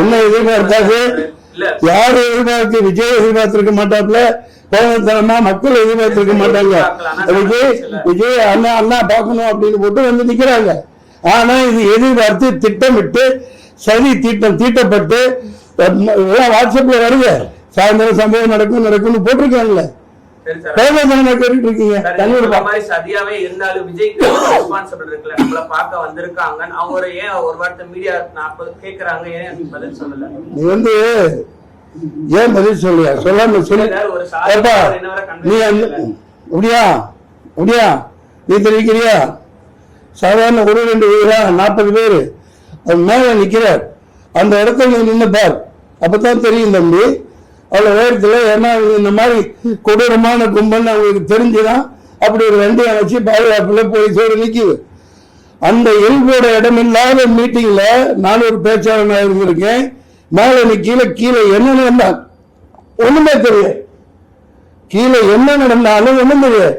என்ன எதிர்பார்த்தாரு? யாரு எதிர்பார்த்து? விஜய் எதிர்பார்த்திருக்க மாட்டாப்ல, கோபத்தனமா மக்கள் எதிர்பார்த்திருக்க மாட்டாங்க. விஜய் அண்ணா பார்க்கணும் அப்படின்னு போட்டு வந்து நிக்கிறாங்க. ஆனா இது எதிர்பார்த்து திட்டமிட்டு சதி தீட்டப்பட்டு வாட்ஸ்அப்ல வருங்க, சாயந்தரம் சம்பவம் நடக்கும்னு போட்டிருக்காங்கல்ல. சதியாவே இருந்தாலும் விஜய்க்கு ரெஸ்பான்சிபிள் இருக்குல்ல, நம்மள பார்க்க வந்திருக்காங்க, அவங்க ஏன் ஒரு வார்த்தை மீடியா கேக்குறாங்க, ஏன் பதில் சொல்லல? நீ வந்து ஏன் பதில் சொல்லியா? சொல்லாம சொல்லி நீ அப்படியா நீ தெரிவிக்கிறியா? சாதாரண 1-2 பேரா 40 பேரு அது மேல நிக்கிறார். அந்த இடத்துல நீ நின்று பார், அப்பதான் தெரியும் தம்பி அவ்வளவு வேகத்துல. ஏன்னா இந்த மாதிரி கொடூரமான கும்பல் அவங்களுக்கு தெரிஞ்சுதான் அப்படி ஒரு வண்டி அமைச்சு பாதுகாப்புல போலீஸோடு நிக்குது. அந்த இயல்போட இடமில்லாத மீட்டிங்ல நான் ஒரு பேச்சாளனாக இருந்திருக்கேன். மேல கீழே என்ன நடந்தால் ஒண்ணுமே தெரியாது, கீழே என்ன நடந்தாலும் ஒண்ணும் தெரியாது.